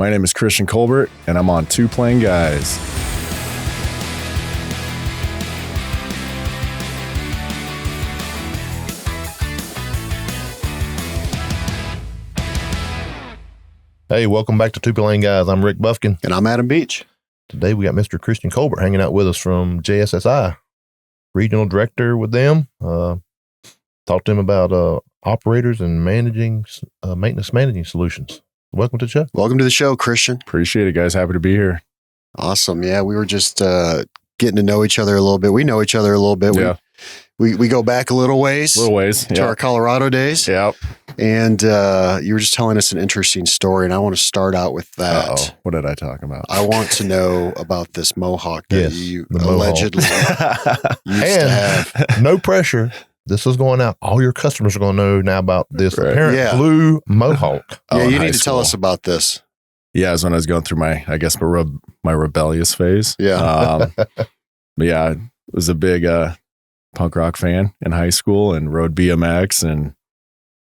My name is Christian Colbert, and I'm on Two Plain Guys. Hey, welcome back to Two Plain Guys. I'm Rick Buffkin. And I'm Adam Beach. Today we got Mr. Christian Colbert hanging out with us from JSSI, regional director with them. Talked to him about operators and maintenance managing solutions. Welcome to the show. Welcome to the show, Christian. Appreciate it, guys. Happy to be here. Awesome. Yeah, we were just getting to know each other a little bit. We know each other a little bit. Yeah. We go back a little ways. To our Colorado days. Yep. And you were just telling us an interesting story, and I want to start out with that. Uh-oh. What did I talk about? I want to know about this mohawk that you allegedly used and to have. No pressure. This is going out. All your customers are going to know now about this apparent blue mohawk. Yeah, you need to tell us about this. Yeah, it was when I was going through my rebellious phase. Yeah. But yeah, I was a big punk rock fan in high school and rode BMX, and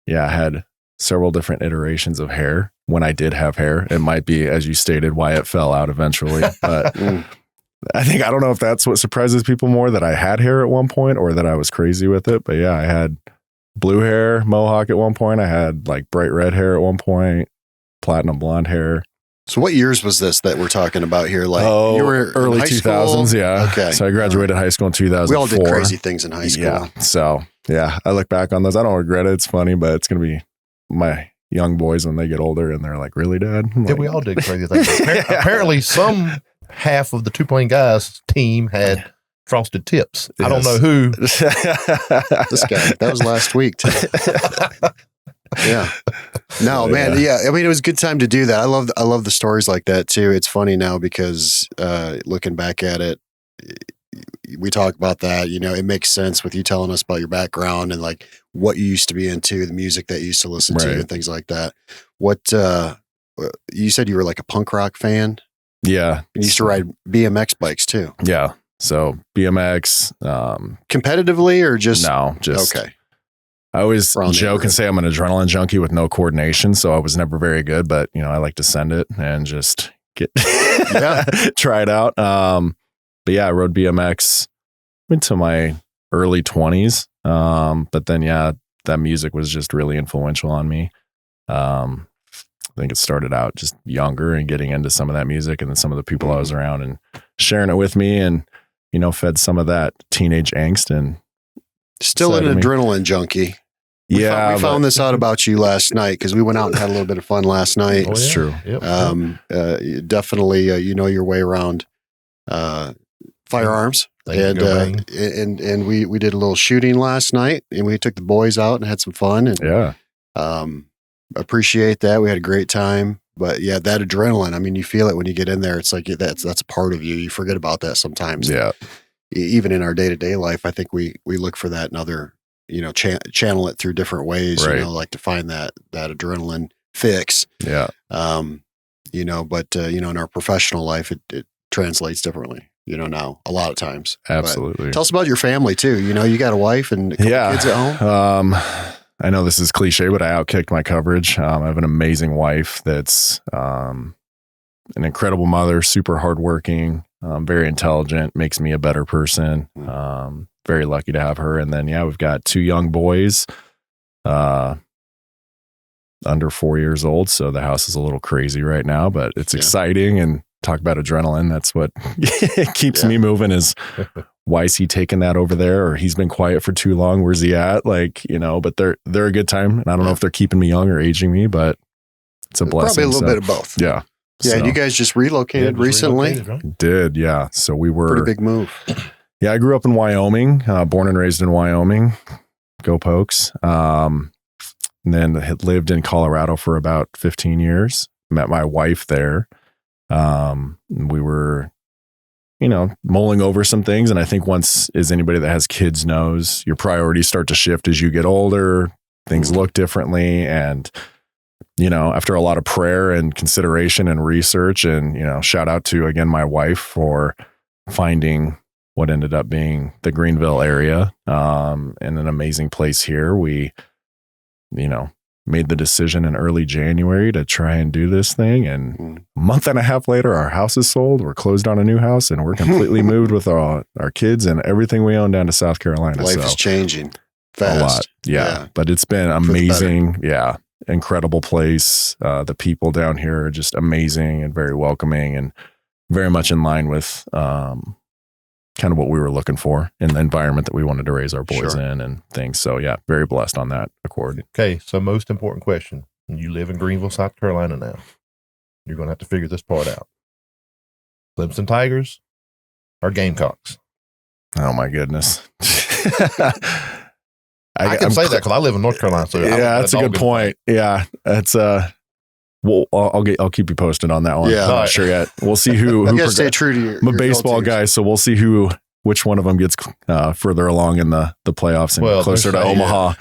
yeah, I had several different iterations of hair when I did have hair. It might be, as you stated, why it fell out eventually. But I don't know if that's what surprises people more, that I had hair at one point or that I was crazy with it. But yeah, I had blue hair, mohawk at one point. I had like bright red hair at one point, platinum blonde hair. So what years was this that we're talking about here? Like you were early 2000s. Yeah. Okay. So I graduated high school in 2004. We all did crazy things in high school. Yeah. So yeah, I look back on those. I don't regret it. It's funny, but it's going to be my young boys when they get older and they're like, really, Dad? Yeah, we all did crazy things. Apparently some half of the Two Plain Guys team had frosted tips. Yes. I don't know who. This guy. That was last week too. Yeah. No, man. Yeah. I mean, it was a good time to do that. I love the stories like that too. It's funny now because looking back at it, we talk about that, it makes sense with you telling us about your background and like what you used to be into, the music that you used to listen to and things like that. What, you said you were like a punk rock fan? Yeah. And you used to ride BMX bikes too. Yeah. So BMX, competitively or just? No, just. Okay. I always joke and say I'm an adrenaline junkie with no coordination, so I was never very good, but I like to send it and just get try it out. But yeah, I rode BMX into my early 20s. But then that music was just really influential on me. I think it started out just younger and getting into some of that music, and then some of the people I was around and sharing it with me, and fed some of that teenage angst. And still an adrenaline junkie. We found this out about you last night because we went out and had a little bit of fun last night. It's true. Yep. Definitely, your way around firearms, and we did a little shooting last night, and we took the boys out and had some fun. And appreciate that. We had a great time. But yeah, that adrenaline. I mean, you feel it when you get in there. It's like that's a part of you. You forget about that sometimes. Yeah. Even in our day-to-day life, I think we look for that in other, channel it through different ways, like to find that adrenaline fix. Yeah. But in our professional life, it translates differently, now a lot of times. Absolutely. But tell us about your family too. You got a wife and a couple kids at home. I know this is cliche, but I outkicked my coverage. I have an amazing wife that's an incredible mother, super hardworking, very intelligent, makes me a better person. Very lucky to have her. And then, we've got two young boys, under 4 years old. So the house is a little crazy right now, but it's exciting. And talk about adrenaline. That's what keeps me moving is why is he taking that over there? Or he's been quiet for too long. Where's he at? But they're a good time. And I don't know if they're keeping me young or aging me, but it's a blessing. Probably a little bit of both. Yeah. Yeah, so, you guys just relocated recently? Right? Did, yeah. So we were... Pretty big move. Yeah, I grew up in Wyoming, born and raised in Wyoming. Go Pokes. And then had lived in Colorado for about 15 years. Met my wife there. We were, mulling over some things. And I think once, as anybody that has kids knows, your priorities start to shift as you get older. Things look differently. And after a lot of prayer and consideration and research, and, shout out to, again, my wife for finding what ended up being the Greenville area, and an amazing place here. We, made the decision in early January to try and do this thing. And a month and a half later, our house is sold. We're closed on a new house, and we're completely moved with our kids and everything we own down to South Carolina. Life is changing fast. A lot. Yeah. But it's been amazing. Yeah. Incredible place. The people down here are just amazing and very welcoming and very much in line with kind of what we were looking for in the environment that we wanted to raise our boys in and things. So yeah, very blessed on that accord. Okay. So most important question. You live in Greenville, South Carolina now. You're going to have to figure this part out. Clemson Tigers or Gamecocks? Oh my goodness. I can say that because I live in North Carolina. So yeah, that's a good point. Yeah. That's well, I'll keep you posted on that one. Yeah. I'm not sure yet. We'll see who you gotta stay true to your. I'm a baseball guy, so we'll see which one of them gets further along in the playoffs and closer to Omaha.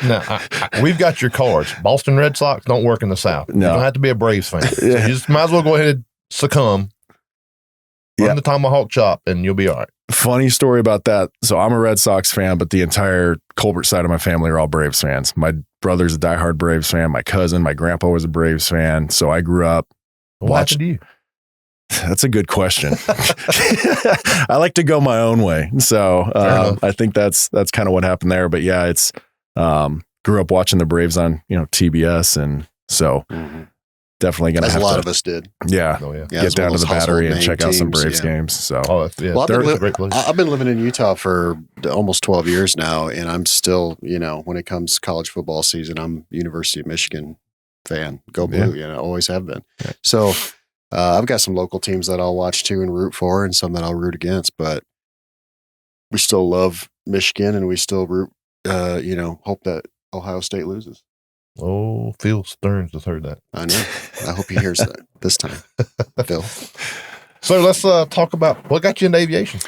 No, we've got your cards. Boston Red Sox don't work in the South. No. You don't have to be a Braves fan. So you just might as well go ahead and succumb. Run the tomahawk chop, and you'll be all right. Funny story about that. So I'm a Red Sox fan, but the entire Colbert side of my family are all Braves fans. My brother's a diehard Braves fan. My cousin, my grandpa was a Braves fan. So I grew up. What happened to you? That's a good question. I like to go my own way. So I think that's kind of what happened there. But yeah, it's grew up watching the Braves on TBS, and so definitely going to have to. A lot of us did. Yeah, get down to the Battery and check out some Braves games. So I've been living in Utah for almost 12 years now, and I'm still, when it comes college football season, I'm University of Michigan fan. Go Blue, always have been. Yeah. So I've got some local teams that I'll watch too and root for, and some that I'll root against. But we still love Michigan, and we still root. Hope that Ohio State loses. Oh, Phil Stearns has heard that. I know. I hope he hears that this time, Phil. So let's talk about what got you into aviation.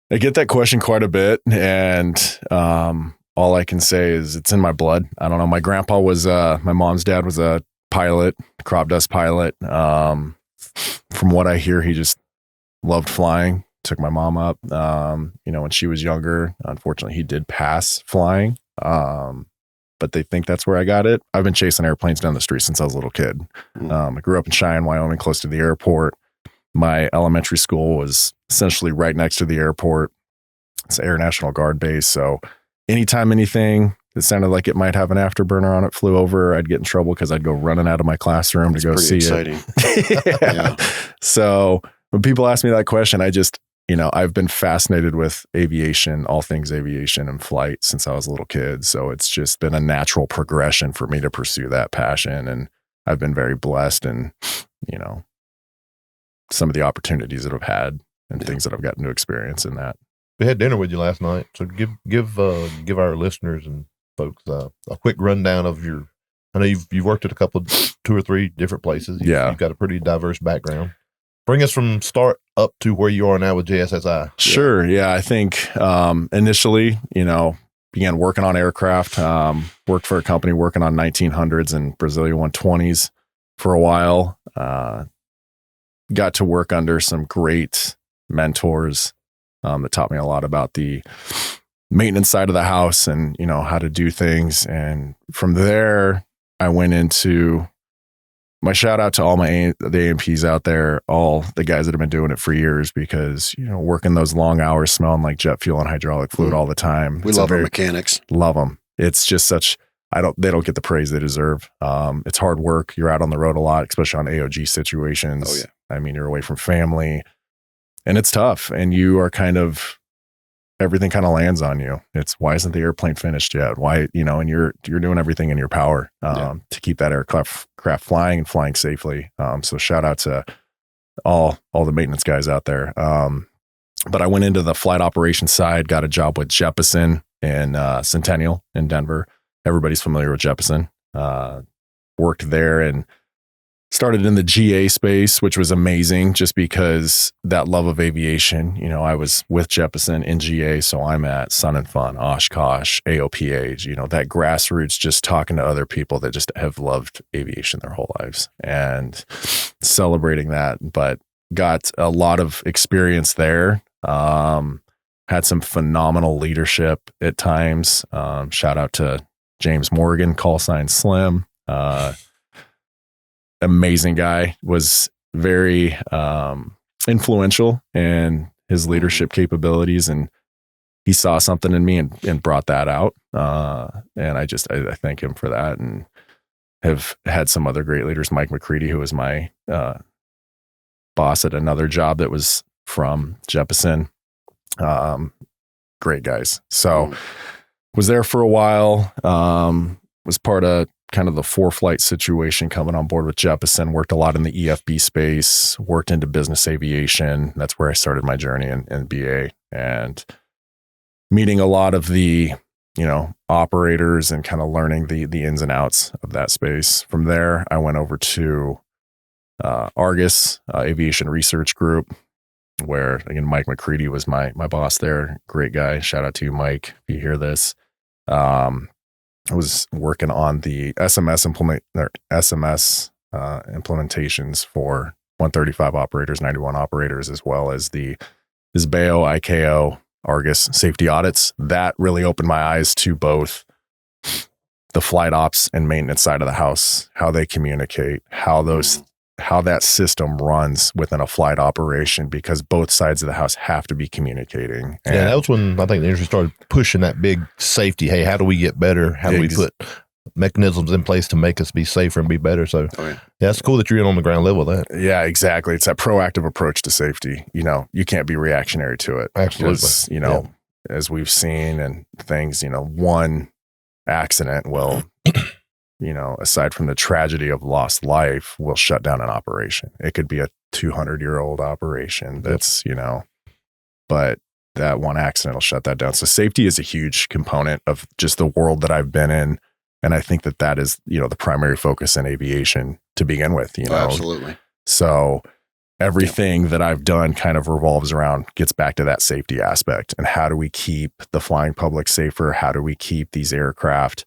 I get that question quite a bit, and all I can say is it's in my blood. I don't know. My grandpa was, my mom's dad was a pilot, crop dust pilot. From what I hear, he just loved flying. Took my mom up, when she was younger. Unfortunately, he did pass flying. But they think that's where I got it. I've been chasing airplanes down the street since I was a little kid. I grew up in Cheyenne, Wyoming, close to the airport. My elementary school was essentially right next to the airport. It's Air National Guard base. So anytime anything that sounded like it might have an afterburner on it flew over, I'd get in trouble because I'd go running out of my classroom to go see exciting. It. Yeah. So when people ask me that question, I just, I've been fascinated with aviation, all things aviation and flight since I was a little kid. So it's just been a natural progression for me to pursue that passion. And I've been very blessed and, some of the opportunities that I've had and things that I've gotten to experience in that. We had dinner with you last night. So give our listeners and folks a quick rundown of I know you've worked at two or three different places. You've got a pretty diverse background. Bring us from start up to where you are now with JSSI. Sure. Yeah. I think initially, began working on aircraft, worked for a company working on 1900s and Brazilian 120s for a while. Got to work under some great mentors that taught me a lot about the maintenance side of the house and, how to do things. And from there, I went into my shout out to all the AMPs out there, all the guys that have been doing it for years, because, working those long hours, smelling like jet fuel and hydraulic fluid all the time. We love our mechanics. Love them. It's just they don't get the praise they deserve. It's hard work. You're out on the road a lot, especially on AOG situations. Oh, yeah. I mean, you're away from family and it's tough, and you are everything kind of lands on you. It's why isn't the airplane finished yet? Why, and you're doing everything in your power to keep that aircraft flying and flying safely. So shout out to all the maintenance guys out there. But I went into the flight operations side, got a job with Jeppesen in Centennial in Denver. Everybody's familiar with Jeppesen. Worked there and started in the GA space, which was amazing just because that love of aviation. I was with Jeppesen in GA, so I'm at Sun and Fun, Oshkosh, AOPA, that grassroots, just talking to other people that just have loved aviation their whole lives and celebrating that. But got a lot of experience there. Had some phenomenal leadership at times. Shout out to James Morgan, call sign Slim. Amazing guy, was very influential in his leadership capabilities, and he saw something in me and brought that out. And I thank him for that, and have had some other great leaders. Mike McCready, who was my boss at another job that was from Jeppesen. Great guys. So was there for a while, was part of kind of the 4-flight situation coming on board with Jeppesen, worked a lot in the EFB space, worked into business aviation. That's where I started my journey in BA, and meeting a lot of the, operators and kind of learning the ins and outs of that space. From there, I went over to Argus Aviation Research Group, where again, Mike McCready was my boss there. Great guy. Shout out to you, Mike, if you hear this. I was working on the SMS implementations for 135 operators, 91 operators, as well as the ISBEO, ICAO, Argus safety audits. That really opened my eyes to both the flight ops and maintenance side of the house, how they communicate, how that system runs within a flight operation, because both sides of the house have to be communicating. And that was when I think the industry started pushing that big safety. Hey, how do we get better? How do we put mechanisms in place to make us be safer and be better? So it's cool that you're in on the ground level with that. Yeah, exactly. It's that proactive approach to safety. You can't be reactionary to it. Absolutely. Because, as we've seen and things, one accident will, aside from the tragedy of lost life, will shut down an operation. It could be a 200-year-old operation that's, but that one accident will shut that down. So safety is a huge component of just the world that I've been in. And I think that is, the primary focus in aviation to begin with, Absolutely. So everything that I've done kind of revolves around, gets back to that safety aspect. And how do we keep the flying public safer? How do we keep these aircraft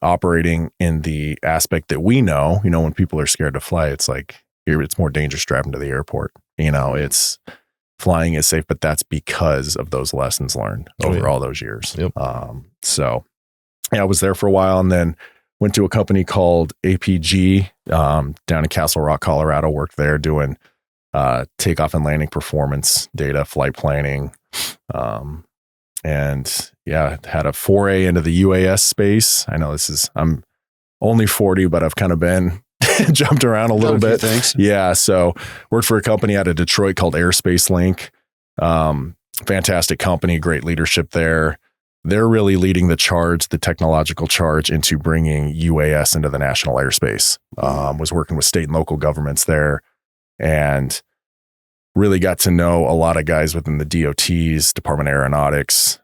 operating in the aspect that we know, when people are scared to fly, it's like, it's more dangerous driving to the airport. It's flying is safe, but that's because of those lessons learned over all those years. Yep. So I was there for a while, and then went to a company called APG down in Castle Rock, Colorado, worked there doing takeoff and landing performance data, flight planning. And had a foray into the UAS space. I know I'm only 40, but I've kind of been jumped around a little bit. Thanks. Yeah. So worked for a company out of Detroit called Airspace Link. Fantastic company, great leadership there. They're really leading the charge, the technological charge into bringing UAS into the national airspace. Was working with state and local governments there, and really got to know a lot of guys within the DOTs, Department of Aeronautics,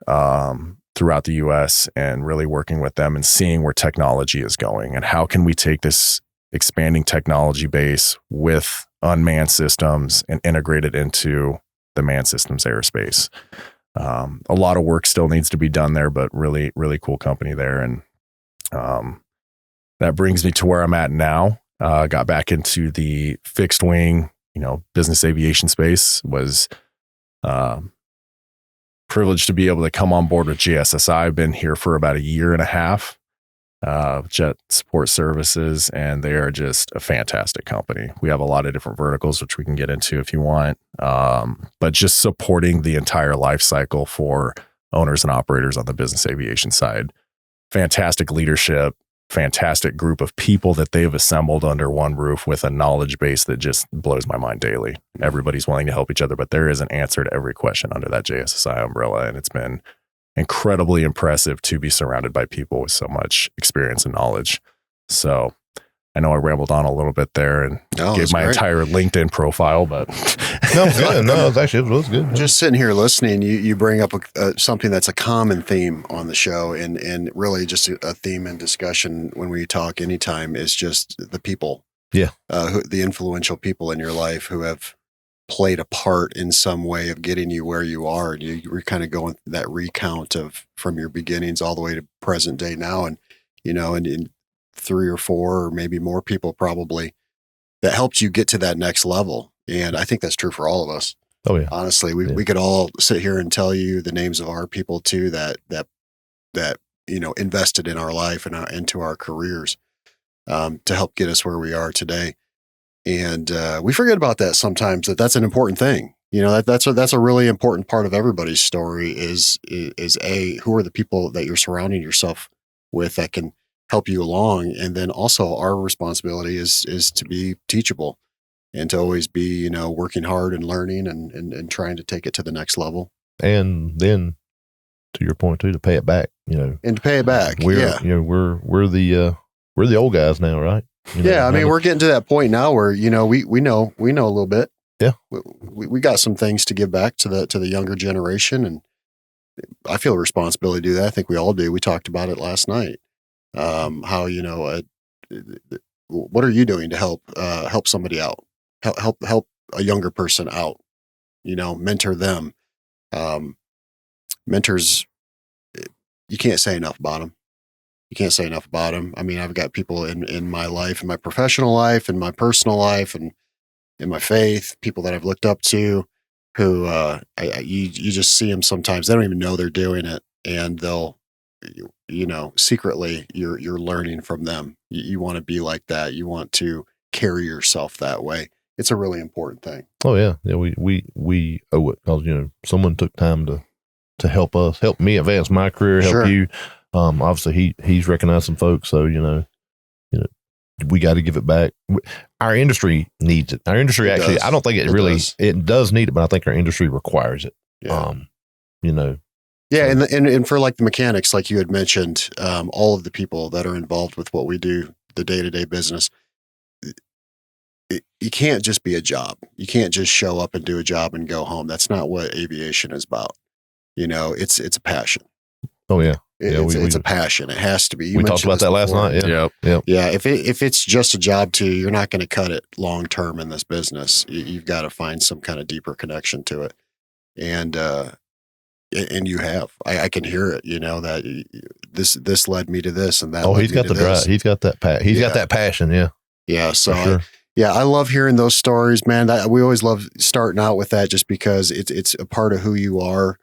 throughout the U.S., and really working with them and seeing where technology is going and how can we take this expanding technology base with unmanned systems and integrate it into the manned systems airspace. A lot of work still needs to be done there, but really, really cool company there. And that brings me to where I'm at now. Got back into the fixed wing, business aviation space. Was privileged to be able to come on board with JSSI. I've been here for about 1.5 years, Jet Support Services, and they are just a fantastic company. We have a lot of different verticals, which we can get into if you want, but just supporting the entire life cycle for owners and operators on the business aviation side. Fantastic leadership, fantastic group of people that they've assembled under one roof with a knowledge base that just blows my mind daily. Everybody's willing to help each other, but there is an answer to every question under that JSSI umbrella, and it's been incredibly impressive to be surrounded by people with so much experience and knowledge. So I know I rambled on a little bit there and gave my entire LinkedIn profile, but no, good. No, it was good. Just sitting here listening, you bring up something that's a common theme on the show, and really just a theme in discussion when we talk anytime is just the people. Yeah. The influential people in your life who have played a part in some way of getting you where you are. And you were kind of going that recount of from your beginnings all the way to present day now. And, and 3 or 4 or maybe more people probably that helped you get to that next level. And I think that's true for all of us. Oh yeah. Honestly, we could all sit here and tell you the names of our people too, that invested in our life and into our careers to help get us where we are today. And we forget about that sometimes, that's an important thing. That's a really important part of everybody's story is who are the people that you're surrounding yourself with that can help you along. And then also our responsibility is to be teachable and to always be, working hard and learning and trying to take it to the next level. And then to your point too, to pay it back, and to pay it back. We're the old guys now, right? We're getting to that point now where, we know a little bit. Yeah. We got some things to give back to the younger generation. And I feel a responsibility to do that. I think we all do. We talked about it last night. How, what are you doing to help somebody out? Help a younger person out, mentor them. Mentors, you can't say enough about them. You can't say enough about them. I mean, I've got people in my life, in my professional life, in my personal life, and in my faith, people that I've looked up to who you just see them sometimes. They don't even know they're doing it. And they'll, secretly you're learning from them. You want to be like that. You want to carry yourself that way. It's a really important thing. Oh yeah. Yeah. We owe it because, someone took time to help me advance my career, help you. Obviously he's recognized some folks. So, we got to give it back. Our industry needs it. Our industry actually, I don't think it does need it, but I think our industry requires it. Yeah. Yeah. And for like the mechanics, like you had mentioned, all of the people that are involved with what we do, the day-to-day business, you can't just be a job. You can't just show up and do a job and go home. That's not what aviation is about. It's a passion. Oh yeah. It's a passion. It has to be. We talked about that last night. Yeah. Yep. Yeah. If it's just a job too, you're not going to cut it long term in this business. You've got to find some kind of deeper connection to it. And you have. I can hear it, that this led me to this and that. Oh, he's got the drive. He's got that got that passion. Yeah. Yeah. So I love hearing those stories, man. We always love starting out with that just because it's a part of who you are.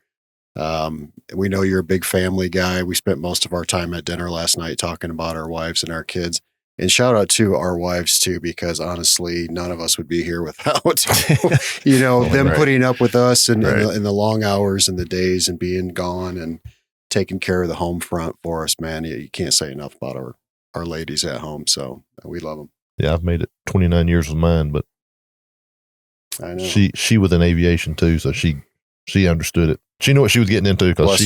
We know you're a big family guy. We spent most of our time at dinner last night talking about our wives and our kids. And shout out to our wives too, because honestly, none of us would be here without, them putting up with us and in the long hours and the days and being gone and taking care of the home front for us, man. You can't say enough about our ladies at home. So we love them. Yeah. I've made it 29 years with mine, but I know she was in aviation too. So she understood it. She knew what she was getting into because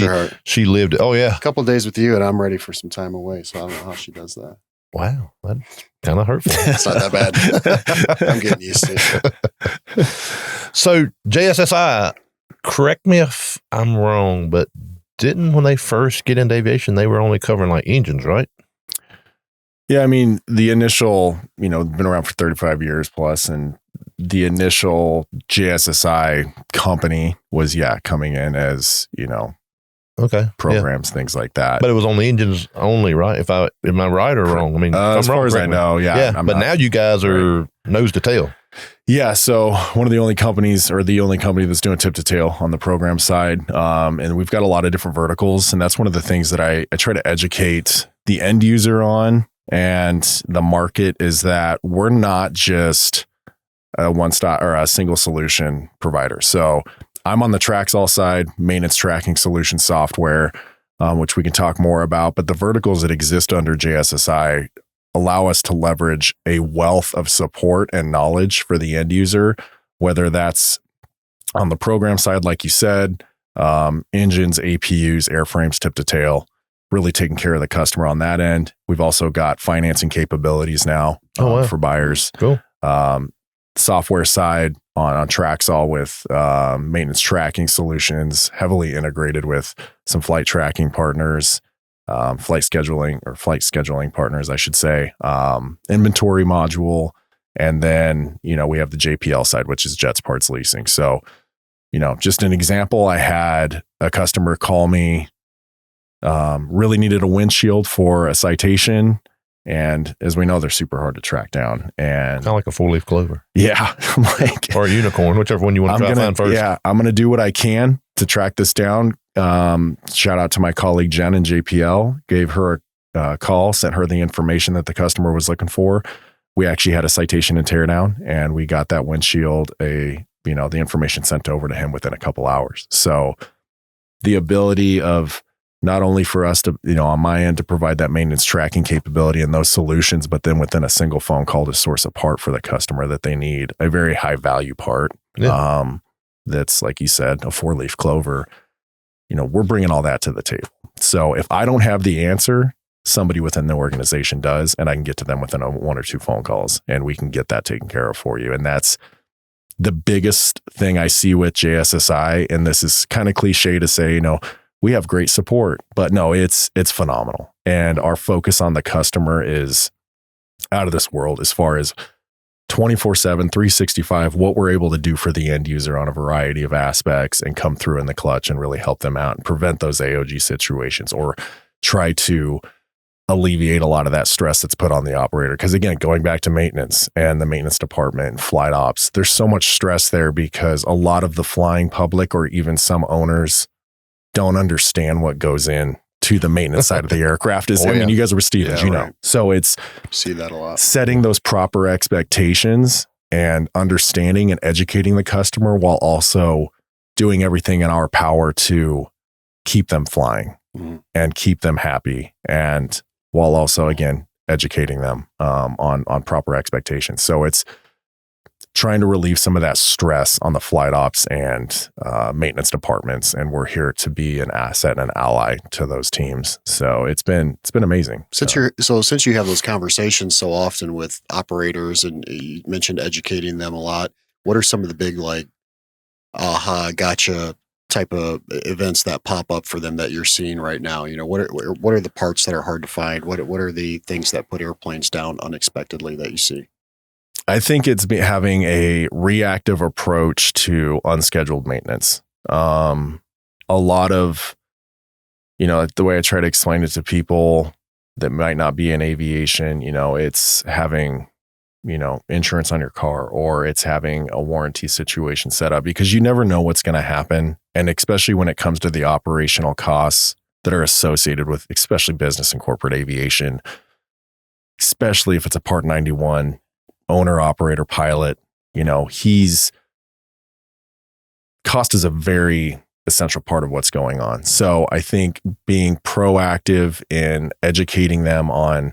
she lived it. Oh yeah. A couple of days with you and I'm ready for some time away. So I don't know how she does that. Wow. That's kind of hurtful. It's not that bad. I'm getting used to it. So JSSI, correct me if I'm wrong, but when they first get into aviation, they were only covering like engines, right? Yeah. I mean, the initial, been around for 35 years plus, and the initial JSSI company was, coming in as, programs, things like that. But it was on the engines only, right? Am I right or wrong? I mean, as far as I know, but now you guys are nose to tail. Yeah. So one of the only companies, or the only company that's doing tip to tail on the program side. And we've got a lot of different verticals. And that's one of the things that I try to educate the end user on and the market is that we're not just a one-stop or a single solution provider. So I'm on the Traxall side, maintenance tracking solution software, which we can talk more about, but the verticals that exist under JSSI allow us to leverage a wealth of support and knowledge for the end user, whether that's on the program side, like you said, engines, APUs, airframes, tip to tail, really taking care of the customer on that end. We've also got financing capabilities now for buyers. Cool. Software side on Traxall with maintenance tracking solutions, heavily integrated with some flight tracking partners, flight scheduling partners, I should say, inventory module. And then, we have the JPL side, which is Jets Parts Leasing. So, just an example, I had a customer call me, really needed a windshield for a citation. And as we know, they're super hard to track down. And kind of like a 4-leaf clover. Yeah. Or a unicorn, whichever one you want to try to find first. Yeah. I'm going to do what I can to track this down. Shout out to my colleague Jen in JPL, gave her a call, sent her the information that the customer was looking for. We actually had a citation and teardown, and we got that windshield, the information sent over to him within a couple hours. So the ability of not only for us to, on my end, to provide that maintenance tracking capability and those solutions, but then within a single phone call to source a part for the customer that they need, a very high value part. Yeah. That's, like you said, a 4-leaf clover. We're bringing all that to the table. So if I don't have the answer, somebody within the organization does, and I can get to them within 1 or 2 phone calls, and we can get that taken care of for you. And that's the biggest thing I see with JSSI. And this is kind of cliche to say, we have great support, but no, it's phenomenal. And our focus on the customer is out of this world as far as 24/7, 365, what we're able to do for the end user on a variety of aspects and come through in the clutch and really help them out and prevent those AOG situations, or try to alleviate a lot of that stress that's put on the operator. Because again, going back to maintenance and the maintenance department and flight ops, there's so much stress there because a lot of the flying public, or even some owners, don't understand what goes in to the maintenance side of the aircraft. You guys were Stevens, right. So it's see that a lot. Setting those proper expectations and understanding and educating the customer while also doing everything in our power to keep them flying and keep them happy, and while also, again, educating them on proper expectations. So it's trying to relieve some of that stress on the flight ops and maintenance departments, and we're here to be an asset and an ally to those teams. So it's been amazing. Since you have those conversations so often with operators, and you mentioned educating them a lot, what are some of the big aha, gotcha type of events that pop up for them that you're seeing right now? What are the parts that are hard to find? What are the things that put airplanes down unexpectedly that you see? I think it's having a reactive approach to unscheduled maintenance. A lot of, the way I try to explain it to people that might not be in aviation, it's having, insurance on your car, or it's having a warranty situation set up, because you never know what's going to happen. And especially when it comes to the operational costs that are associated with, especially business and corporate aviation, especially if it's a Part 91 owner, operator, pilot, cost is a very essential part of what's going on. So I think being proactive in educating them on,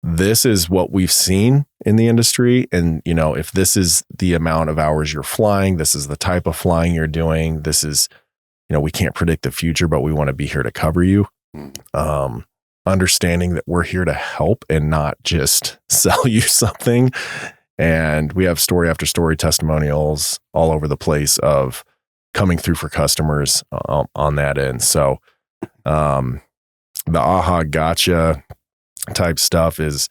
this is what we've seen in the industry. And, if this is the amount of hours you're flying, this is the type of flying you're doing, this is, we can't predict the future, but we want to be here to cover you. Understanding that we're here to help and not just sell you something. And we have story after story testimonials all over the place of coming through for customers on that end. So the aha gotcha type stuff is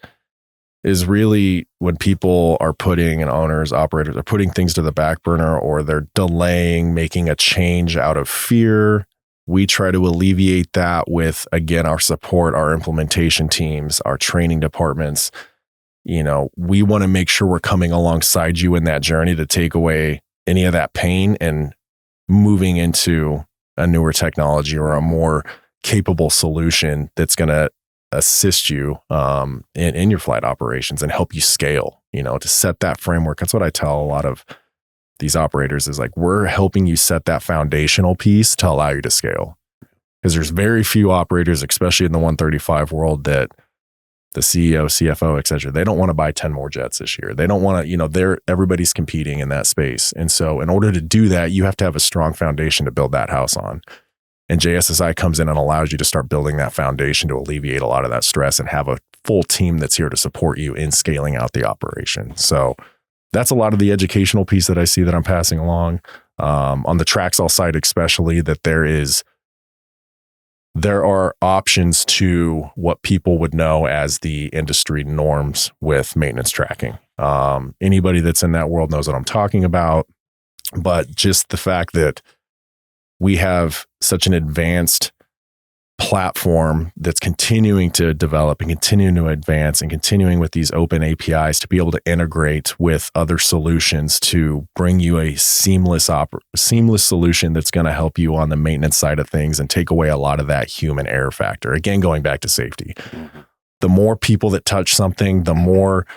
really when people are putting, and owners, operators are putting things to the back burner, or they're delaying making a change out of fear. We try to alleviate that with, again, our support, our implementation teams, our training departments. We want to make sure we're coming alongside you in that journey to take away any of that pain and moving into a newer technology or a more capable solution that's going to assist you in your flight operations and help you scale, to set that framework. That's what I tell a lot of these operators is we're helping you set that foundational piece to allow you to scale. Because there's very few operators, especially in the 135 world, that the CEO, CFO, et cetera, they don't want to buy 10 more jets this year. They don't want to, everybody's competing in that space. And so in order to do that, you have to have a strong foundation to build that house on. And JSSI comes in and allows you to start building that foundation to alleviate a lot of that stress and have a full team that's here to support you in scaling out the operation. So that's a lot of the educational piece that I see that I'm passing along. On the Traxall side, especially, that there are options to what people would know as the industry norms with maintenance tracking. Anybody that's in that world knows what I'm talking about, but just the fact that we have such an advanced platform that's continuing to develop and continuing to advance and continuing with these open APIs to be able to integrate with other solutions to bring you a seamless solution that's going to help you on the maintenance side of things and take away a lot of that human error factor. Again, going back to safety. The more people that touch something, the more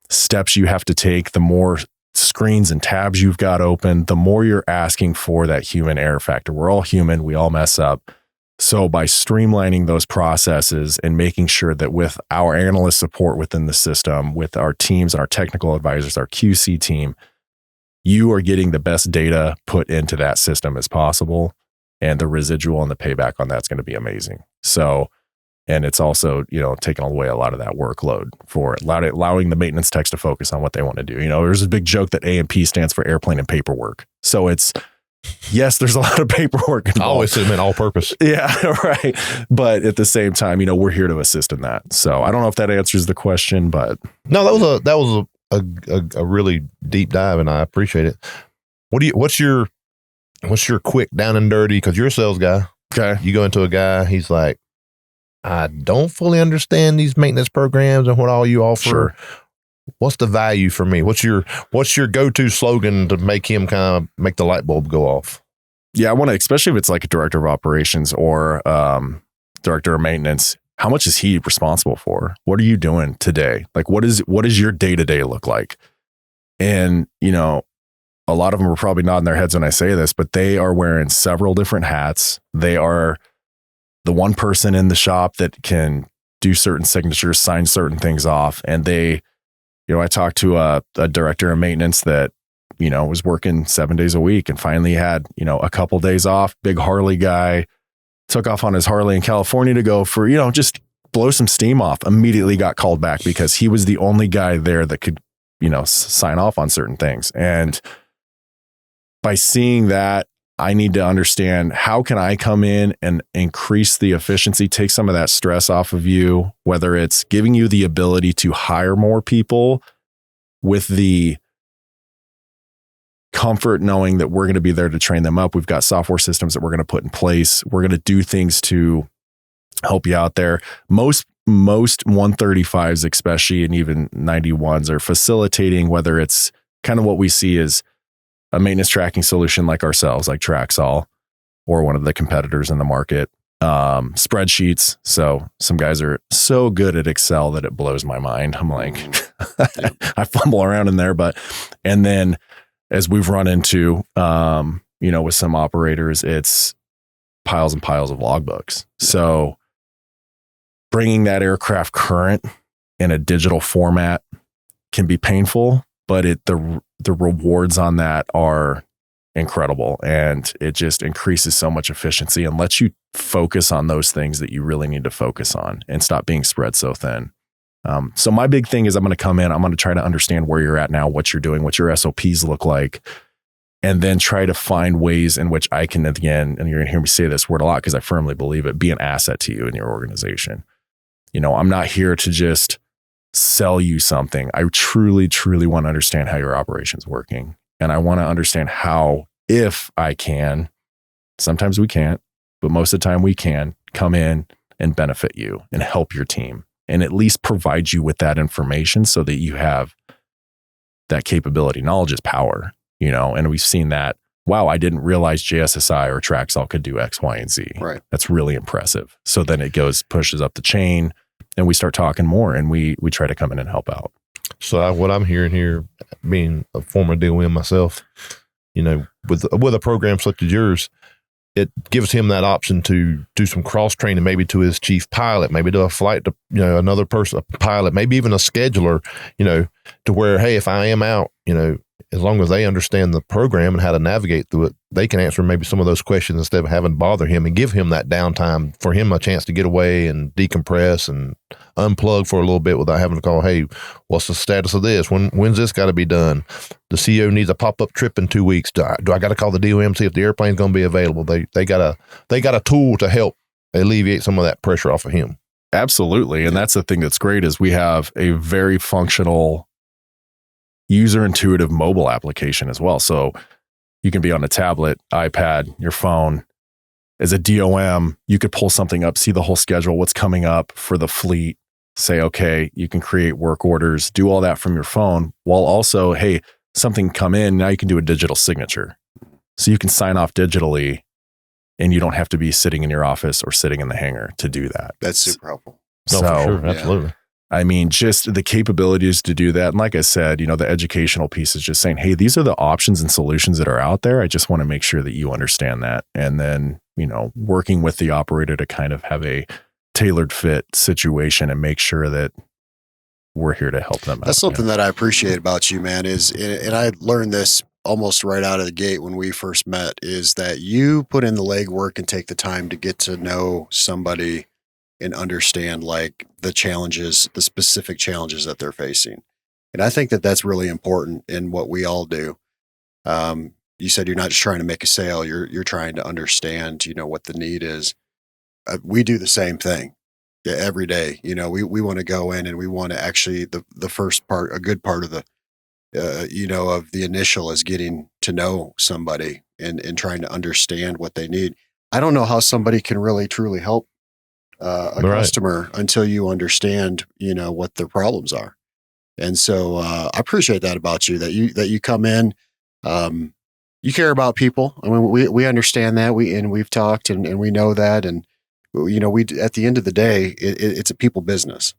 steps you have to take, the more screens and tabs you've got open, the more you're asking for that human error factor. We're all human. We all mess up. So by streamlining those processes and making sure that with our analyst support within the system, with our teams and our technical advisors, our QC team, you are getting the best data put into that system as possible. And the residual and the payback on that's going to be amazing. So, and it's also, taking away a lot of that workload for allowing the maintenance techs to focus on what they want to do. There's a big joke that A&P stands for airplane and paperwork. So it's, yes, there's a lot of paperwork involved. I always say meant all purpose. Yeah, right. But at the same time, we're here to assist in that. So I don't know if that answers the question, but no, that was a really deep dive, and I appreciate it. What's your quick down and dirty? Because you're a sales guy. Okay, you go into a guy, he's like, I don't fully understand these maintenance programs and what all you offer. Sure. What's the value for me? What's your go-to slogan to make him kind of make the light bulb go off? Yeah, I want to, especially if it's like a director of operations or director of maintenance, how much is he responsible for? What are you doing today? Like, what is your day-to-day look like? And, a lot of them are probably nodding their heads when I say this, but they are wearing several different hats. They are the one person in the shop that can do certain signatures, sign certain things off. And they, I talked to a director of maintenance that, was working 7 days a week and finally had, a couple days off, big Harley guy, took off on his Harley in California to go for, just blow some steam off, immediately got called back because he was the only guy there that could, sign off on certain things. And by seeing that, I need to understand, how can I come in and increase the efficiency, take some of that stress off of you, whether it's giving you the ability to hire more people with the comfort knowing that we're going to be there to train them up. We've got software systems that we're going to put in place. We're going to do things to help you out there. Most 135s, especially, and even 91s are facilitating, whether it's kind of what we see as a maintenance tracking solution like ourselves, like Traxall, or one of the competitors in the market, spreadsheets. So some guys are so good at Excel that it blows my mind. I'm like, I fumble around in there, and then as we've run into, with some operators, it's piles and piles of logbooks. So bringing that aircraft current in a digital format can be painful, but the rewards on that are incredible, and it just increases so much efficiency and lets you focus on those things that you really need to focus on and stop being spread so thin. So my big thing is I'm going to come in, I'm going to try to understand where you're at now, what you're doing, what your SOPs look like, and then try to find ways in which I can, again, and you're going to hear me say this word a lot because I firmly believe it, be an asset to you and your organization. I'm not here to just sell you something. I truly, truly want to understand how your operation's working. And I want to understand how, if I can, sometimes we can't, but most of the time we can come in and benefit you and help your team and at least provide you with that information so that you have that capability. Knowledge is power, and we've seen that. Wow, I didn't realize JSSI or Traxall could do X, Y, and Z. Right. That's really impressive. So then it pushes up the chain, and we start talking more, and we try to come in and help out. So what I'm hearing here, being a former DOM myself, with a program such as yours, it gives him that option to do some cross training, maybe to his chief pilot, maybe to a flight to another person, a pilot, maybe even a scheduler, to where, hey, if I am out, as long as they understand the program and how to navigate through it, they can answer maybe some of those questions instead of having to bother him, and give him that downtime for him a chance to get away and decompress and unplug for a little bit without having to call, hey, what's the status of this? When's this got to be done? The CEO needs a pop-up trip in 2 weeks. Do I got to call the DOM, see if the airplane's going to be available? They got a tool to help alleviate some of that pressure off of him. Absolutely. And that's the thing that's great is we have a very functional, user-intuitive mobile application as well. So you can be on a tablet, iPad, your phone, as a DOM, you could pull something up, see the whole schedule, what's coming up for the fleet, say, okay, you can create work orders, do all that from your phone, while also, hey, something come in, now you can do a digital signature. So you can sign off digitally and you don't have to be sitting in your office or sitting in the hangar to do that. That's super helpful. No, So, for sure. Absolutely. I mean, just the capabilities to do that. And like I said, you know, the educational piece is just saying, hey, these are the options and solutions that are out there. I just want to make sure that you understand that. And then, you know, working with the operator to kind of have a tailored fit situation and make sure that we're here to help them out. That's something that I appreciate about you, man, is, and I learned this almost right out of the gate when we first met, is that you put in the legwork and take the time to get to know somebody and understand like the challenges, the specific challenges that they're facing. And I think that that's really important in what we all do. You said you're not just trying to make a sale, you're trying to understand, you know, what the need is. We do the same thing every day. You know, we want to go in and we want to actually, the first part, a good part of the, you know, of the initial is getting to know somebody and trying to understand what they need. I don't know how somebody can really truly help a customer until you understand, you know, what their problems are. And so I appreciate that about you, that you come in, you care about people. I mean, we understand that, we've talked and we know that. And, you know, at the end of the day, it's a people business.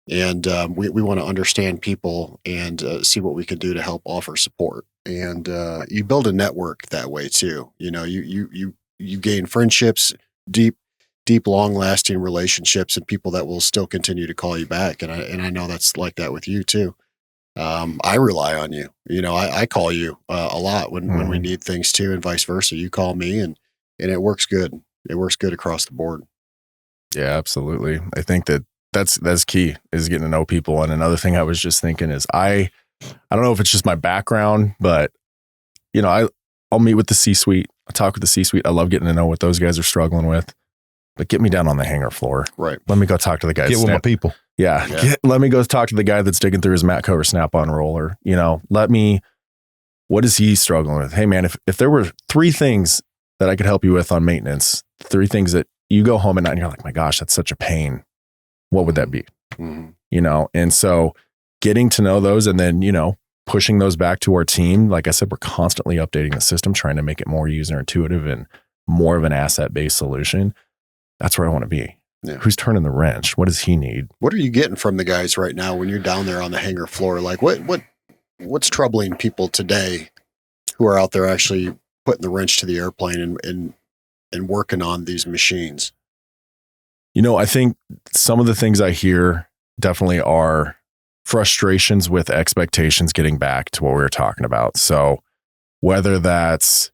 And we want to understand people and see what we can do to help offer support. And you build a network that way too. You know, you gain friendships, deep, long-lasting relationships, and people that will still continue to call you back. And I know that's like that with you too. I rely on you. You know, I call you a lot when we need things too, and vice versa. You call me, and it works good. It works good across the board. Yeah, absolutely. I think that's key, is getting to know people. And another thing I was just thinking is I don't know if it's just my background, but you know, I'll meet with the C-suite. I talk with the C-suite. I love getting to know what those guys are struggling with. But get me down on the hangar floor. Right. Let me go talk to the guy. Get with my people. Yeah. Let me go talk to the guy that's digging through his mat cover snap-on roller. You know, what is he struggling with? Hey man, if there were 3 things that I could help you with on maintenance, 3 things that you go home at night and you're like, my gosh, that's such a pain. What would that be? Mm-hmm. You know? And so getting to know those and then, you know, pushing those back to our team. Like I said, we're constantly updating the system, trying to make it more user intuitive and more of an asset-based solution. That's where I want to be. Yeah. Who's turning the wrench? What does he need? What are you getting from the guys right now when you're down there on the hangar floor? Like what's troubling people today who are out there actually putting the wrench to the airplane and working on these machines? You know, I think some of the things I hear definitely are frustrations with expectations getting back to what we were talking about. So whether that's,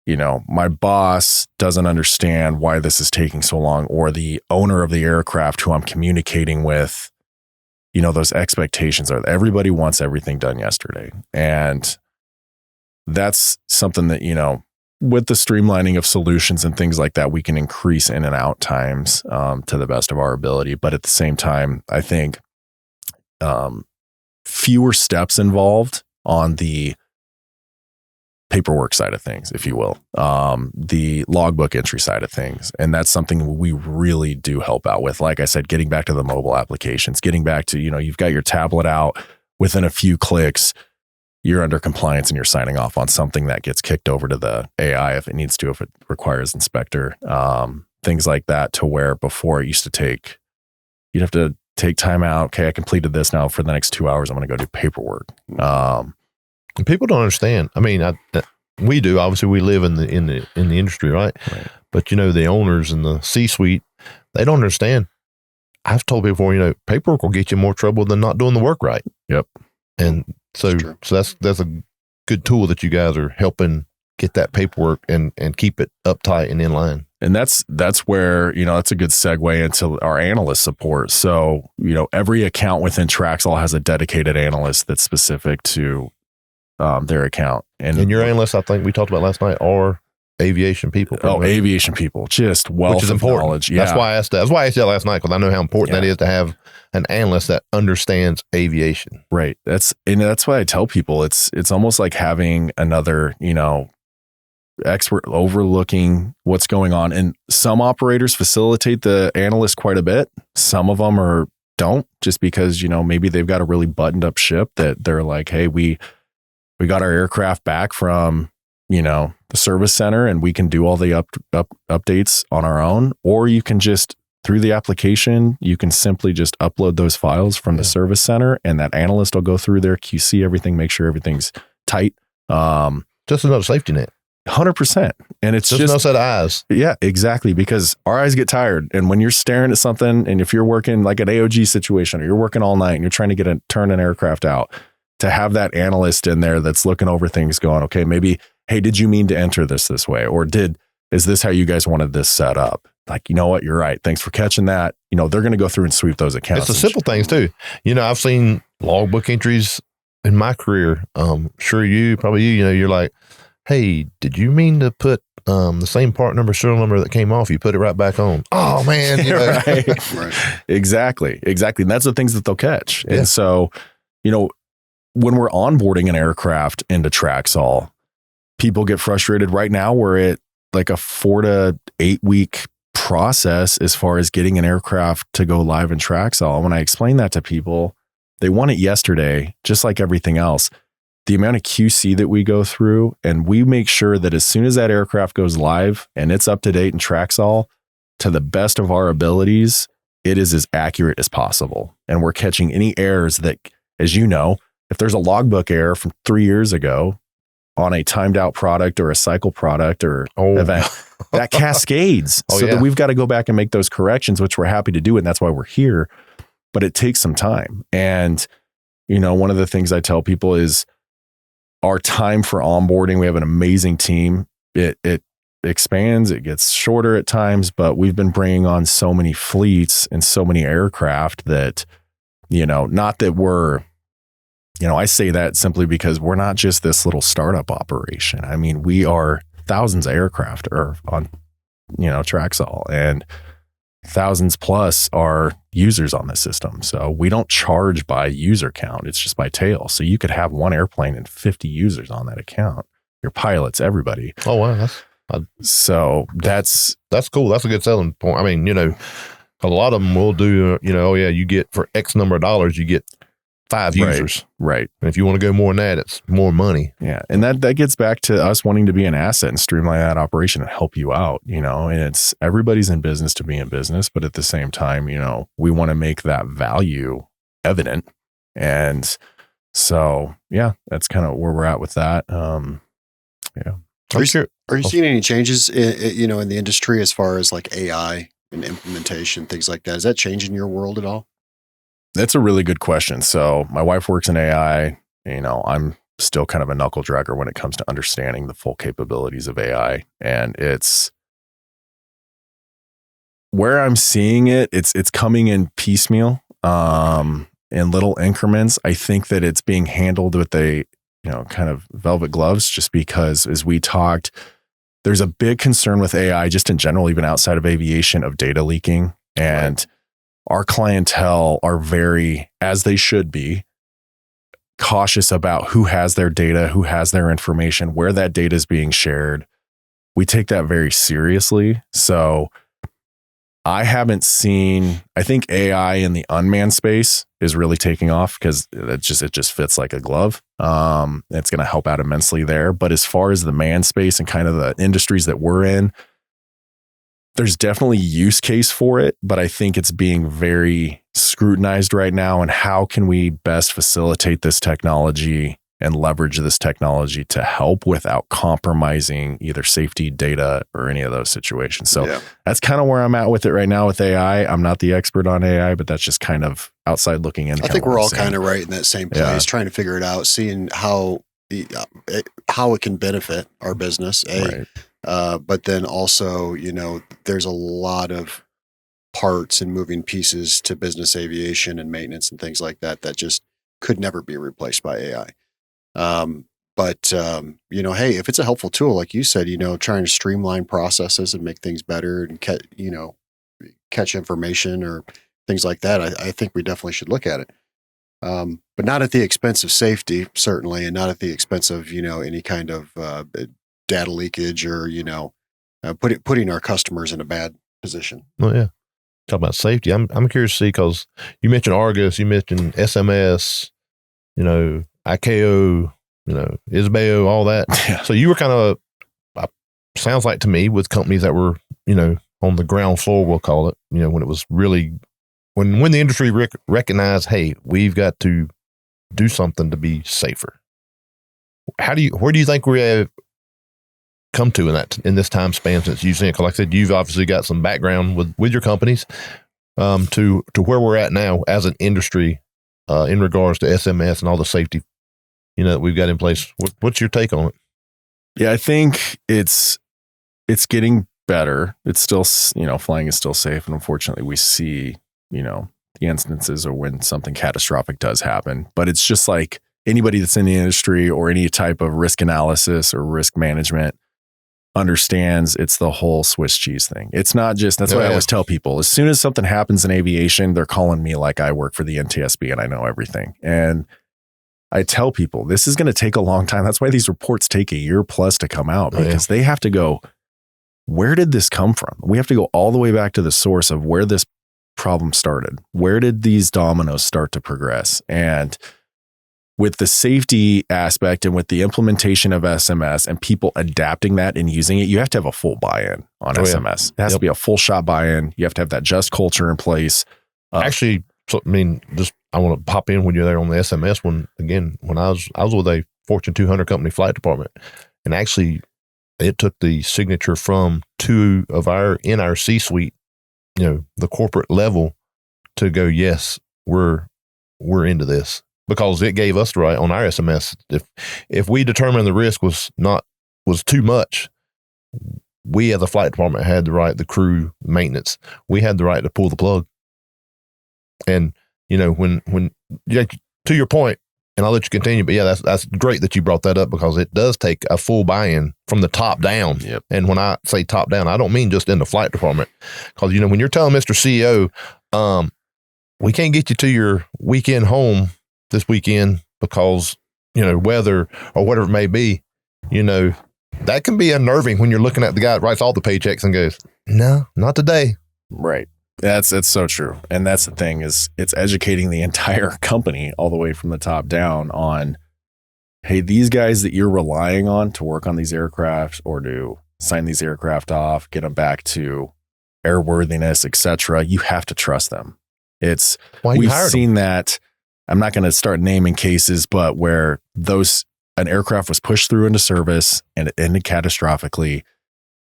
you know, my boss doesn't understand why this is taking so long, or the owner of the aircraft who I'm communicating with, you know, those expectations are everybody wants everything done yesterday. And that's something that, you know, with the streamlining of solutions and things like that, we can increase in and out times to the best of our ability. But at the same time, I think fewer steps involved on the paperwork side of things, if you will, the logbook entry side of things. And that's something we really do help out with. Like I said, getting back to the mobile applications, getting back to, you know, you've got your tablet out, within a few clicks, you're under compliance and you're signing off on something that gets kicked over to the AI if it needs to, if it requires inspector, things like that, to where before it used to take, you'd have to take time out. Okay, I completed this. Now for the next 2 hours, I'm going to go do paperwork. And people don't understand. I mean, we do. Obviously, we live in the industry, right? But you know, the owners and the C-suite, they don't understand. I've told people before, you know, paperwork will get you more trouble than not doing the work right. Yep. And so that's a good tool that you guys are helping get that paperwork and keep it uptight and in line. And that's where, you know, that's a good segue into our analyst support. So, you know, every account within Traxall has a dedicated analyst that's specific to their account. And your analysts, I think we talked about last night, are aviation people. Aviation people, just wealth of knowledge. Yeah. That's why I asked that last night, because I know how important that is to have an analyst that understands aviation. Right. That's why I tell people it's almost like having another, you know, expert overlooking what's going on. And some operators facilitate the analyst quite a bit. Some of them don't, just because, maybe they've got a really buttoned up ship that they're like, hey, we got our aircraft back from, the service center and we can do all the updates on our own. Or you can just, through the application, you can simply just upload those files from the service center, and that analyst will go through there, QC everything, make sure everything's tight. Just another safety net. 100%. And it's just no set of eyes. Yeah, exactly. Because our eyes get tired. And when you're staring at something, and if you're working like an AOG situation, or you're working all night and you're trying to turn an aircraft out, to have that analyst in there that's looking over things going, okay, maybe, hey, did you mean to enter this way? Or is this how you guys wanted this set up? Like, you know what? You're right. Thanks for catching that. They're going to go through and sweep those accounts. It's the simple things too. I've seen logbook entries in my career. Sure, you're like, hey, did you mean to put the same part number, serial number that came off? You put it right back on. Oh man. Right. Right. Exactly. And that's the things that they'll catch. Yeah. And so, when we're onboarding an aircraft into Traxall, people get frustrated. Right now, we're at like a 4 to 8 week process as far as getting an aircraft to go live in Traxall. When I explain that to people, they want it yesterday, just like everything else. The amount of QC that we go through, and we make sure that as soon as that aircraft goes live and it's up to date in Traxall, to the best of our abilities, it is as accurate as possible. And we're catching any errors that, as you know, if there's a logbook error from 3 years ago on a timed out product or a cycle product or event, that cascades. That we've got to go back and make those corrections, which we're happy to do. And that's why we're here. But it takes some time. And, one of the things I tell people is our time for onboarding. We have an amazing team. It expands, it gets shorter at times, but we've been bringing on so many fleets and so many aircraft that, not that we're, I say that simply because we're not just this little startup operation. I mean, we are thousands of aircraft are on, Traxall, and thousands plus are users on the system. So we don't charge by user count. It's just by tail. So you could have one airplane and 50 users on that account. Your pilots, everybody. Oh, wow. That's cool. That's a good selling point. I mean, a lot of them will do, you get for X number of dollars, you get 5 users. Right. And if you want to go more than that, it's more money. Yeah. And that gets back to us wanting to be an asset and streamline that operation and help you out, and it's everybody's in business to be in business. But at the same time, we want to make that value evident. And so, that's kind of where we're at with that. Yeah. Are you seeing any changes, in the industry as far as like AI and implementation, things like that? Is that changing your world at all? That's a really good question. So my wife works in AI. I'm still kind of a knuckle dragger when it comes to understanding the full capabilities of AI. And it's where I'm seeing it's coming in piecemeal, in little increments. I think that it's being handled with kind of velvet gloves, just because, as we talked, there's a big concern with AI just in general, even outside of aviation, of data leaking. And our clientele are very, as they should be, cautious about who has their data, who has their information, where that data is being shared. We take that very seriously. So I think AI in the unmanned space is really taking off, because it just fits like a glove. It's going to help out immensely there. But as far as the manned space and kind of the industries that we're in, there's definitely use case for it, but I think it's being very scrutinized right now. And how can we best facilitate this technology and leverage this technology to help without compromising either safety, data, or any of those situations? So that's kind of where I'm at with it right now with AI. I'm not the expert on AI, but that's just kind of outside looking in. I think we're all kind of right in that same place, trying to figure it out, seeing how it can benefit our business. Right. But then also, there's a lot of parts and moving pieces to business aviation and maintenance and things like that just could never be replaced by AI. But hey, if it's a helpful tool, like you said, trying to streamline processes and make things better and catch information or things like that, I think we definitely should look at it. But not at the expense of safety, certainly, and not at the expense of, any kind of data leakage or, putting our customers in a bad position. Oh yeah. Talk about safety. I'm curious to see, because you mentioned Argus, you mentioned SMS, ICAO, ISBEO, all that. Yeah. So you were kind of, sounds like to me, with companies that were, on the ground floor, we'll call it, when it was really, when the industry recognized, hey, we've got to do something to be safer. Where do you think we have come to in this time span since you've seen it? 'Cause like I said, you've obviously got some background with your companies, to where we're at now as an industry, in regards to SMS and all the safety, that we've got in place. What's your take on it? Yeah, I think it's getting better. It's still, flying is still safe. And unfortunately we see, the instances of when something catastrophic does happen, but it's just like anybody that's in the industry or any type of risk analysis or risk management understands it's the whole Swiss cheese thing. It's not just, that's what I always tell people. As soon as something happens in aviation, they're calling me like I work for the NTSB and I know everything. And I tell people this is going to take a long time. That's why these reports take a year plus to come out, because they have to go, where did this come from? We have to go all the way back to the source of where this problem started. Where did these dominoes start to progress? And with the safety aspect and with the implementation of SMS and people adapting that and using it, you have to have a full buy-in on SMS. It has to be a full shot buy-in. You have to have that just culture in place. Actually, so, I want to pop in when you're there on the SMS one again. When I was with a Fortune 200 company flight department, and actually it took the signature from two of in our C-suite, the corporate level, to go, yes, we're into this. Because it gave us the right on our SMS. If we determined the risk was too much, we as a flight department had the right, the crew, maintenance, we had the right to pull the plug. And when to your point, and I'll let you continue, but yeah, that's great that you brought that up, because it does take a full buy-in from the top down. Yep. And when I say top down, I don't mean just in the flight department, because when you're telling Mr. CEO, we can't get you to your weekend home this weekend because, weather or whatever it may be, that can be unnerving when you're looking at the guy that writes all the paychecks and goes, no, not today. Right. That's so true. And that's the thing, is it's educating the entire company all the way from the top down on, hey, these guys that you're relying on to work on these aircraft or to sign these aircraft off, get them back to airworthiness, etc., you have to trust them. We've seen that. I'm not going to start naming cases, but where an aircraft was pushed through into service and it ended catastrophically.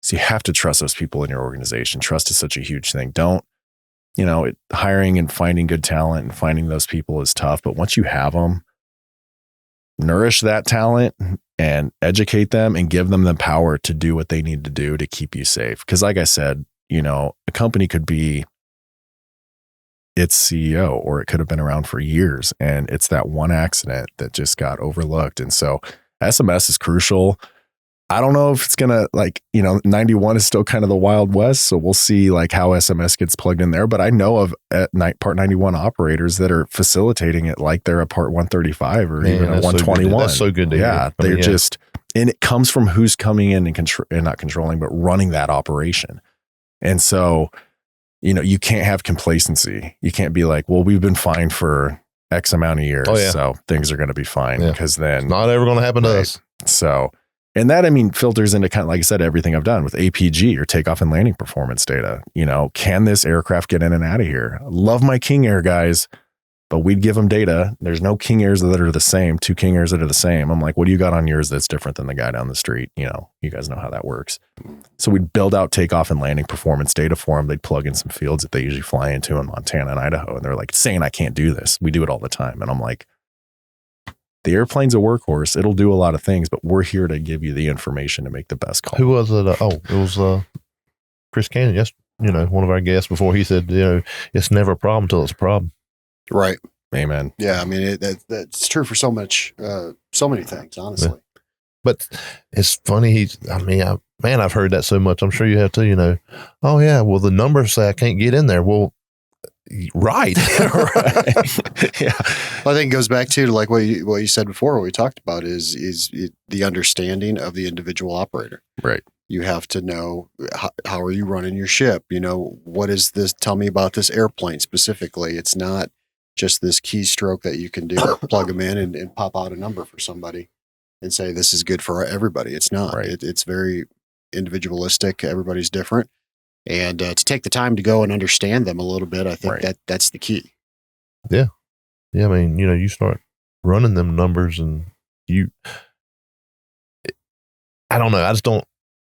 So you have to trust those people in your organization. Trust is such a huge thing. Hiring and finding good talent and finding those people is tough, but once you have them, nourish that talent and educate them and give them the power to do what they need to do to keep you safe. Because like I said, a company could be its CEO, or it could have been around for years, and it's that one accident that just got overlooked. And so SMS is crucial. I don't know if it's going to 91 is still kind of the Wild West. So we'll see how SMS gets plugged in there. But I know of Part 91 operators that are facilitating it like they're a Part 135 or even a 121. That's so good to hear. Yeah. They're just, and it comes from who's coming in and not controlling, but running that operation. And so, you can't have complacency. You can't be like, well, we've been fine for X amount of years. So things are going to be fine, because then it's not ever going to happen to us. So, and that, filters into kind of, like I said, everything I've done with APG or takeoff and landing performance data. Can this aircraft get in and out of here? Love my King Air guys, but we'd give them data. There's no King Airs that are the same, two King Airs that are the same. I'm like, what do you got on yours that's different than the guy down the street? You guys know how that works. So we'd build out takeoff and landing performance data for them. They'd plug in some fields that they usually fly into in Montana and Idaho. And they're like, saying I can't do this. We do it all the time. And I'm like, the airplane's a workhorse. It'll do a lot of things, but we're here to give you the information to make the best call. Who was it? It was Chris Cannon. Yes, one of our guests before. He said, it's never a problem until it's a problem. Right. Amen. Yeah. That's true for so many things, honestly. Yeah. But it's funny. I've heard that so much. I'm sure you have too, oh yeah, well, the numbers say I can't get in there. Well, right. Right. Yeah. Well, I think it goes back to like what you said before. What we talked about is the understanding of the individual operator. Right. You have to know how are you running your ship. What is this? Tell me about this airplane specifically. It's not just this keystroke that you can do, plug them in and pop out a number for somebody and say this is good for everybody. It's not. Right. It's very individualistic. Everybody's different. And to take the time to go and understand them a little bit, I think that's the key. Yeah. I mean, you start running them numbers and I don't know.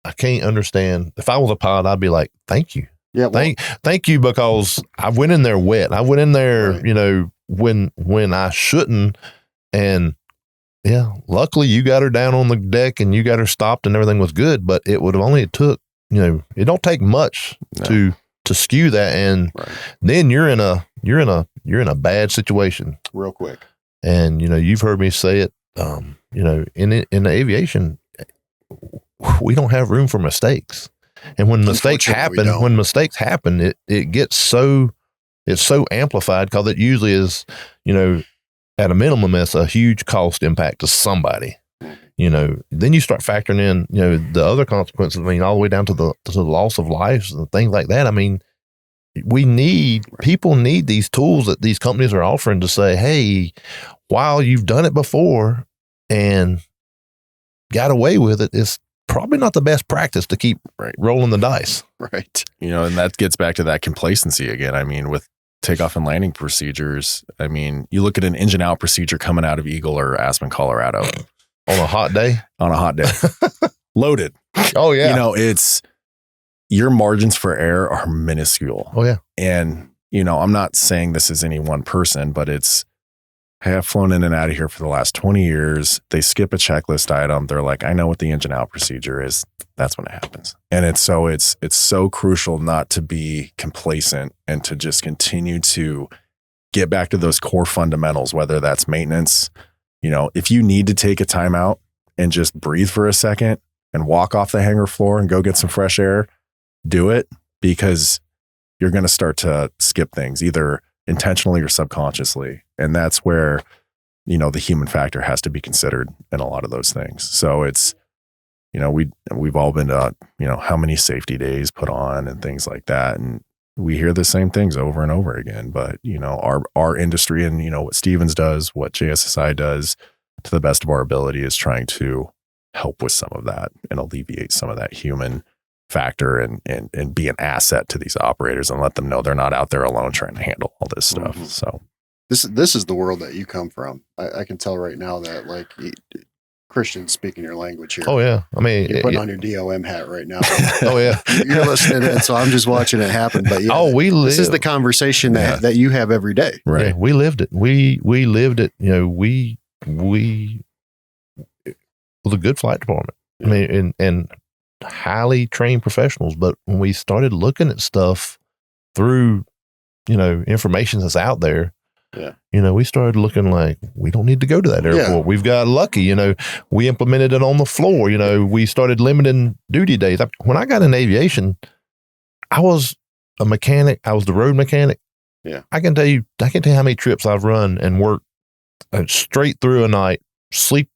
I can't understand. If I was a pilot, I'd be like, thank you. Yeah. Well, thank you, because I went in there wet. I went in there, right. When I shouldn't. And yeah, luckily you got her down on the deck and you got her stopped and everything was good, but it would have only took, it don't take much to skew that. And then you're in a bad situation real quick. And, you've heard me say it, in the aviation, we don't have room for mistakes. And when mistakes happen, it gets it's so amplified because it usually is, at a minimum, it's a huge cost impact to somebody. Then you start factoring in, the other consequences. I mean, all the way down to the loss of lives and things like that. I mean, people need these tools that these companies are offering to say, hey, while you've done it before and got away with it, it's probably not the best practice to keep rolling the dice. Right. And that gets back to that complacency again. I mean, with takeoff and landing procedures, I mean, you look at an engine out procedure coming out of Eagle or Aspen, Colorado. On a hot day? On a hot day. Loaded. Oh, yeah. It's your margins for error are minuscule. Oh, yeah. And, I'm not saying this is any one person, but I have flown in and out of here for the last 20 years. They skip a checklist item. They're like, I know what the engine out procedure is. That's when it happens. And it's so crucial not to be complacent and to just continue to get back to those core fundamentals, whether that's maintenance. If you need to take a timeout and just breathe for a second and walk off the hangar floor and go get some fresh air, do it, because you're going to start to skip things either intentionally or subconsciously. And that's where, the human factor has to be considered in a lot of those things. So it's, we've all been to, how many safety days put on and things like that. And we hear the same things over and over again, but our industry and, what Stevens does, what JSSI does to the best of our ability is trying to help with some of that and alleviate some of that human factor and be an asset to these operators and let them know they're not out there alone trying to handle all this stuff. Mm-hmm. So this is the world that you come from. I can tell right now that like Christian speaking your language here. Oh yeah. I mean, you're putting on your DOM hat right now. Oh yeah. You're listening to it, so I'm just watching it happen. But yeah, this is the conversation that you have every day. Right. Yeah, we lived it. We lived it. We it was a good flight department. Yeah. I mean, and highly trained professionals. But when we started looking at stuff through, information that's out there, we started looking like we don't need to go to that airport. Yeah. We've got lucky, we implemented it on the floor. We started limiting duty days. When I got in aviation, I was a mechanic. I was the road mechanic. Yeah. I can tell you how many trips I've run and worked straight through a night, sleep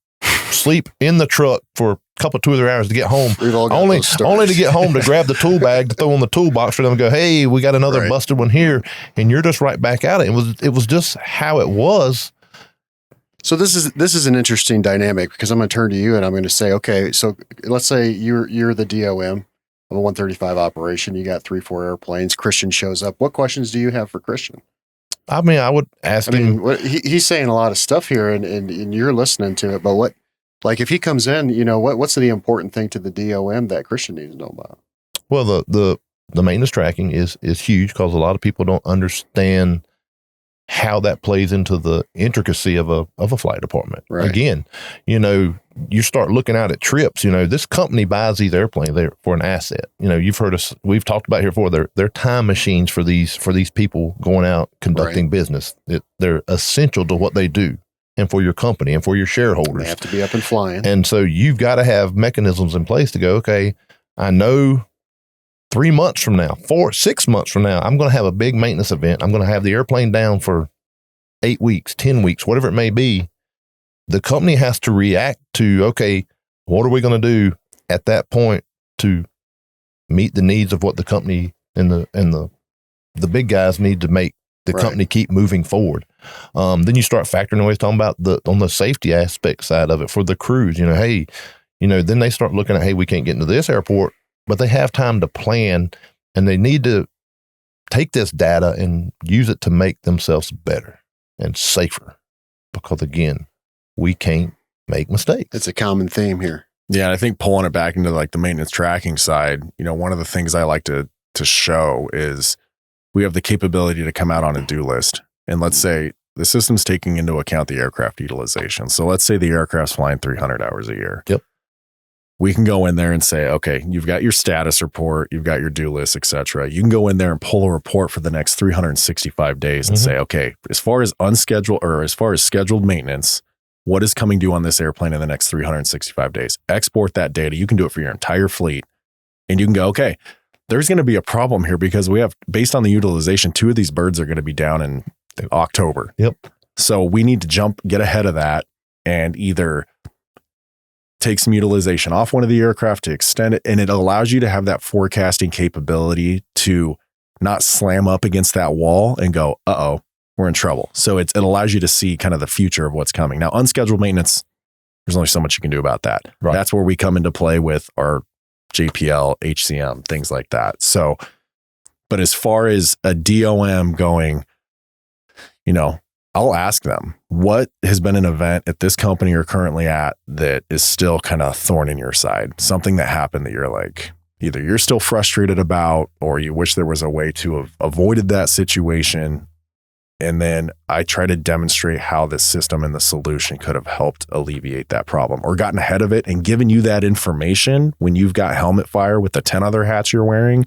in the truck for a couple, 2 or 3 hours to get home. Only to get home to grab the tool bag to throw in the toolbox for them and go, hey, we got another busted one here. And you're just right back at it. It was just how it was. So this is an interesting dynamic because I'm going to turn to you and I'm going to say, okay, so let's say you're the DOM of a 135 operation. You got 3-4 airplanes. Christian shows up. What questions do you have for Christian? I mean, I would ask him. He's saying a lot of stuff here and you're listening to it, but what, like if he comes in, what's the important thing to the DOM that Christian needs to know about? Well, the maintenance tracking is huge because a lot of people don't understand how that plays into the intricacy of a flight department. Right. Again, you start looking out at trips, this company buys these airplanes there for an asset. You've heard us, we've talked about here before, they're time machines for these people going out conducting business. They're essential to what they do and for your company and for your shareholders. They have to be up and flying. And so you've got to have mechanisms in place to go, okay, I know 3 months from now, 6 months from now, I'm going to have a big maintenance event. I'm going to have the airplane down for 8 weeks, 10 weeks, whatever it may be. The company has to react to, okay, what are we going to do at that point to meet the needs of what the company and the big guys need to make the company keep moving forward. Then you start factoring away, talking about on the safety aspect side of it for the crews, hey, then they start looking at, hey, we can't get into this airport, but they have time to plan and they need to take this data and use it to make themselves better and safer. Because again, we can't make mistakes. It's a common theme here. Yeah. I think pulling it back into like the maintenance tracking side, one of the things I like to show is we have the capability to come out on a do list. And let's say the system's taking into account the aircraft utilization. So let's say the aircraft's flying 300 hours a year. Yep. We can go in there and say, okay, you've got your status report, you've got your do list, et cetera. You can go in there and pull a report for the next 365 days and say, okay, as far as unscheduled or as far as scheduled maintenance, what is coming due on this airplane in the next 365 days? Export that data. You can do it for your entire fleet. And you can go, okay, there's going to be a problem here because we have, based on the utilization, 2 of these birds are going to be down in October. Yep. So we need to get ahead of that and either take some utilization off one of the aircraft to extend it. And it allows you to have that forecasting capability to not slam up against that wall and go, uh-oh, we're in trouble. So it allows you to see kind of the future of what's coming. Now, unscheduled maintenance, there's only so much you can do about that. Right. That's where we come into play with our JPL, HCM, things like that. So, but as far as a DOM going, I'll ask them, what has been an event at this company you're currently at that is still kind of a thorn in your side? Something that happened that you're like, either you're still frustrated about, or you wish there was a way to have avoided that situation. And then I try to demonstrate how the system and the solution could have helped alleviate that problem or gotten ahead of it and given you that information when you've got helmet fire with the 10 other hats you're wearing,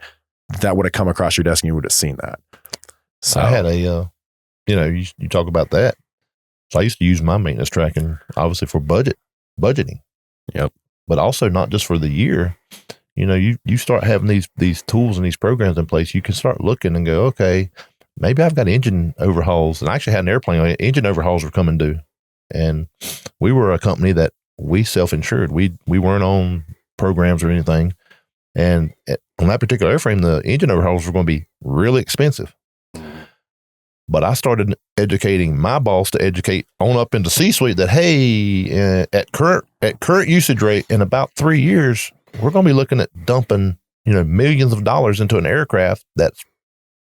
that would have come across your desk and you would have seen that. So I had you talk about that. So I used to use my maintenance tracking, obviously for budgeting. Yep. But also not just for the year. You start having these tools and these programs in place. You can start looking and go, okay, maybe I've got engine overhauls. And I actually had an airplane. Engine overhauls were coming due. And we were a company that we self-insured. We weren't on programs or anything. And on that particular airframe, the engine overhauls were going to be really expensive. But I started educating my boss to educate on up into C-suite that, hey, at current usage rate in about 3 years, we're going to be looking at dumping, millions of dollars into an aircraft that's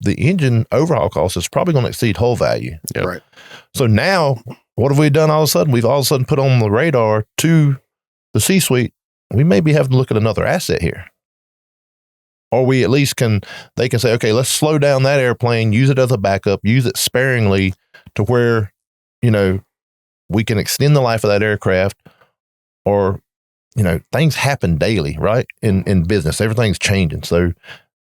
the engine overhaul cost is probably going to exceed hull value. Yep. Right. So now what have we done all of a sudden? We've all of a sudden put on the radar to the C-suite. We may be having to look at another asset here. Or we at least they can say, okay, let's slow down that airplane, use it as a backup, use it sparingly to where, we can extend the life of that aircraft. Or, things happen daily, right? In business, everything's changing. So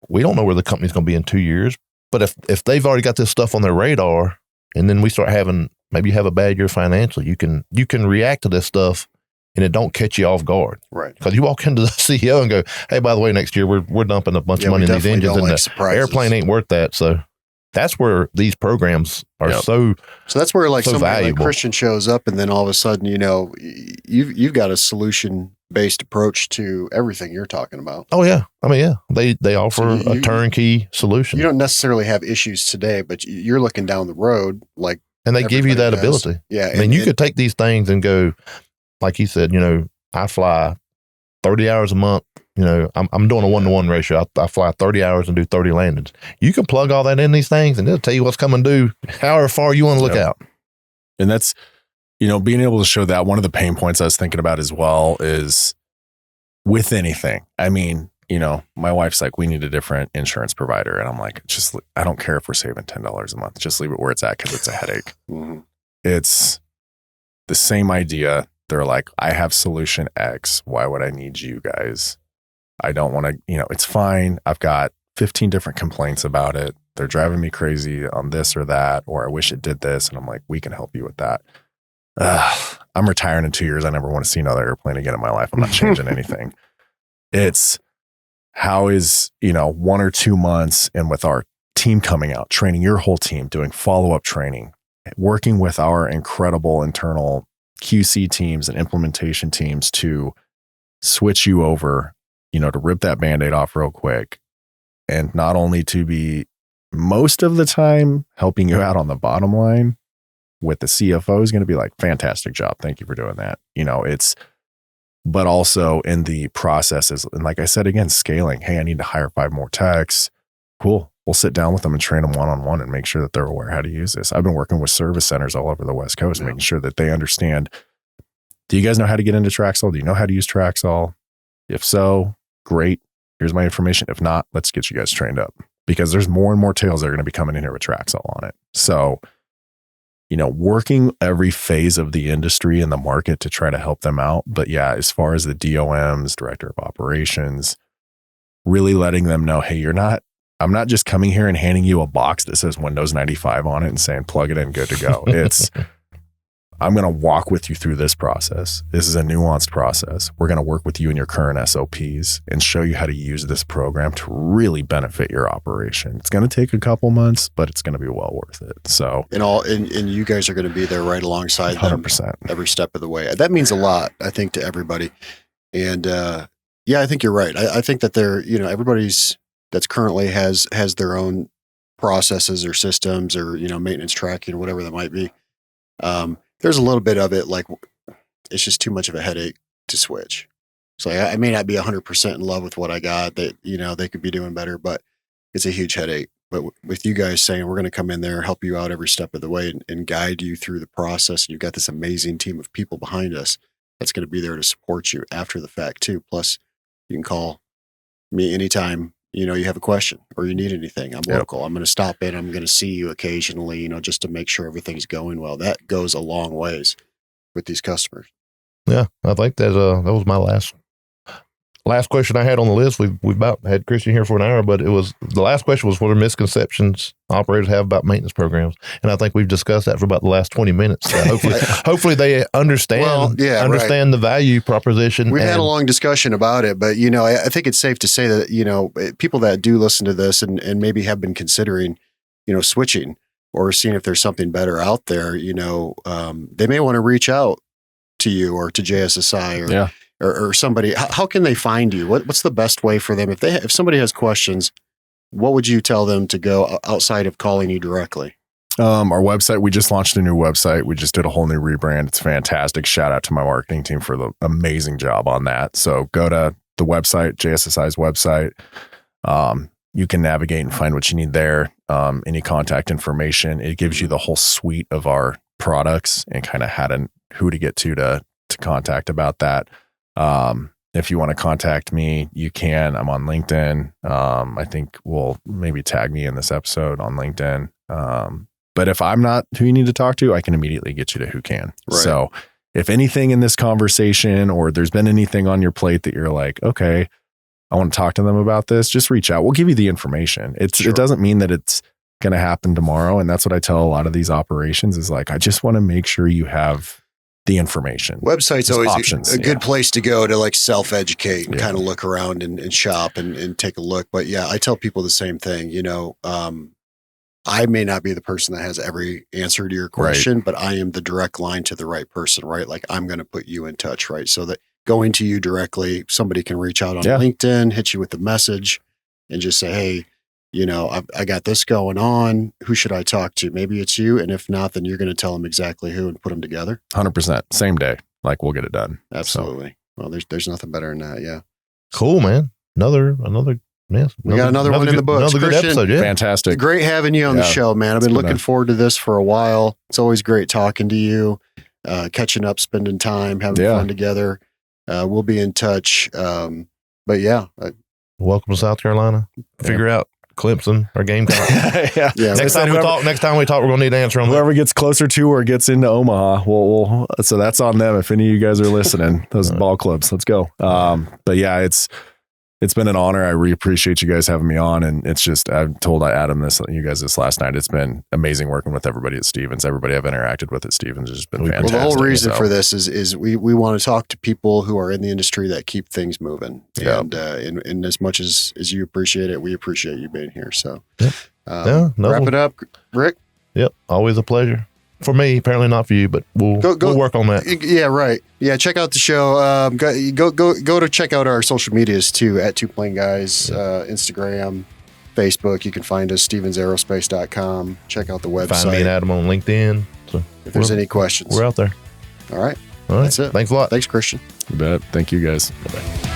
we don't know where the company's going to be in 2 years. But if they've already got this stuff on their radar and then we start maybe you have a bad year financially, you can react to this stuff and it don't catch you off guard. Right. Because you walk into the CEO and go, hey, by the way, next year we're dumping a bunch of money in these engines and the airplane ain't worth that. So that's where these programs are so that's where like somebody valuable. like Christian shows up and then all of a sudden, you've got a solution-based approach to everything you're talking about. Oh, yeah. I mean, yeah. They offer a turnkey solution. You don't necessarily have issues today, but you're looking down the road like and they give you that ability. Yeah. I mean, you could take these things and go, like he said, I fly 30 hours a month. I'm doing a 1-to-1 ratio. I fly 30 hours and do 30 landings. You can plug all that in these things and it'll tell you what's coming due, however far you want to look out. And that's, being able to show that. One of the pain points I was thinking about as well is with anything. I mean, my wife's like, we need a different insurance provider. And I'm like, I don't care if we're saving $10 a month. Just leave it where it's at because it's a headache. Mm-hmm. It's the same idea. They're like, I have solution X. Why would I need you guys? I don't want to, it's fine. I've got 15 different complaints about it. They're driving me crazy on this or that, or I wish it did this. And I'm like, we can help you with that. I'm retiring in 2 years. I never want to see another airplane again in my life. I'm not changing anything. how is, 1 or 2 months and with our team coming out, training your whole team, doing follow-up training, working with our incredible internal QC teams and implementation teams to switch you over, to rip that Band-Aid off real quick. And not only to be most of the time helping you out on the bottom line with the CFO is going to be like, fantastic job. Thank you for doing that. But also in the processes. And like I said, again, scaling. Hey, I need to hire 5 more techs. Cool. We'll sit down with them and train them one-on-one and make sure that they're aware how to use this. I've been working with service centers all over the West Coast, making sure that they understand. Do you guys know how to get into Traxol? Do you know how to use Traxol? If so, great. Here's my information. If not, let's get you guys trained up, because there's more and more tails that are going to be coming in here with Traxol on it. So, working every phase of the industry and the market to try to help them out. But yeah, as far as the DOMs, director of operations, really letting them know, hey, I'm not just coming here and handing you a box that says Windows 95 on it and saying, plug it in, good to go. I'm going to walk with you through this process. This is a nuanced process. We're going to work with you in your current SOPs and show you how to use this program to really benefit your operation. It's going to take a couple months, but it's going to be well worth it. So, and you guys are going to be there right alongside 100%. Them every step of the way. That means a lot, I think, to everybody. And I think you're right. I think that everybody's that's currently has their own processes or systems or, maintenance tracking or whatever that might be. There's a little bit of it, like it's just too much of a headache to switch. So I may not be 100% in love with what I got that, they could be doing better, but it's a huge headache. But with you guys saying we're going to come in there, help you out every step of the way and guide you through the process. And you've got this amazing team of people behind us that's going to be there to support you after the fact too. Plus you can call me anytime, you have a question or you need anything. I'm local. I'm going to stop in. I'm going to see you occasionally, just to make sure everything's going well. That goes a long ways with these customers. Yeah, I think that was my last question I had on the list. We've about had Christian here for an hour, but the last question was, what are misconceptions operators have about maintenance programs? And I think we've discussed that for about the last 20 minutes. So hopefully they understand the value proposition. We've had a long discussion about it, but I think it's safe to say that people that do listen to this and maybe have been considering switching or seeing if there's something better out there, they may want to reach out to you or to JSSI or somebody. How can they find you? What's the best way for them? If somebody has questions, what would you tell them to go outside of calling you directly? Our website, we just launched a new website. We just did a whole new rebrand. It's fantastic. Shout out to my marketing team for the amazing job on that. So go to the website, JSSI's website. You can navigate and find what you need there. Any contact information. It gives you the whole suite of our products and kind of who to get to contact about that. If you want to contact me, you can. I'm on LinkedIn. I think we'll maybe tag me in this episode on LinkedIn. But if I'm not who you need to talk to, I can immediately get you to who can. Right. So if anything in this conversation or there's been anything on your plate that you're like, okay, I want to talk to them about this, just reach out. We'll give you the information. It doesn't mean that it's going to happen tomorrow. And that's what I tell a lot of these operations is like, I just want to make sure you have the information. Website's always options, a good place to go to like self-educate and kind of look around and shop and take a look. But yeah, I tell people the same thing, I may not be the person that has every answer to your question, but I am the direct line to the right person, right? Like I'm going to put you in touch, right? So that going to you directly, somebody can reach out on LinkedIn, hit you with the message and just say, hey, I got this going on. Who should I talk to? Maybe it's you. And if not, then you're going to tell them exactly who and put them together. 100%. Same day. Like we'll get it done. Absolutely. So. Well, there's nothing better than that. Yeah. Cool, man. Another we got another one in the books. Another good episode. Yeah. Fantastic. Great having you on the show, man. I've been looking forward to this for a while. It's always great talking to you, catching up, spending time, having fun together. We'll be in touch. But yeah. Welcome to South Carolina. Figure out Clemson or Gamecock. Next time we talk, we're gonna need an answer on whoever gets closer to or gets into Omaha. We'll so that's on them. If any of you guys are listening, those ball clubs, let's go. But yeah, it's it's been an honor. I really appreciate you guys having me on. And it's just, I've told Adam you guys this last night. It's been amazing working with everybody at Stevens. Everybody I've interacted with at Stevens has just been fantastic. Well, the whole reason for this is we want to talk to people who are in the industry that keep things moving. Yep. And as much as you appreciate it, we appreciate you being here. So Wrap it up, Rick. Yep. Always a pleasure. For me, apparently not for you, but we'll work on that. Yeah, right. Yeah, check out the show. Go to check out our social medias too, at Two Plane Guys, Instagram, Facebook. You can find us, stevensaerospace.com. Check out the website. Find me and Adam on LinkedIn. So if there's any questions. We're out there. All right. All right. That's it. Thanks a lot. Thanks, Christian. You bet. Thank you guys. Bye-bye.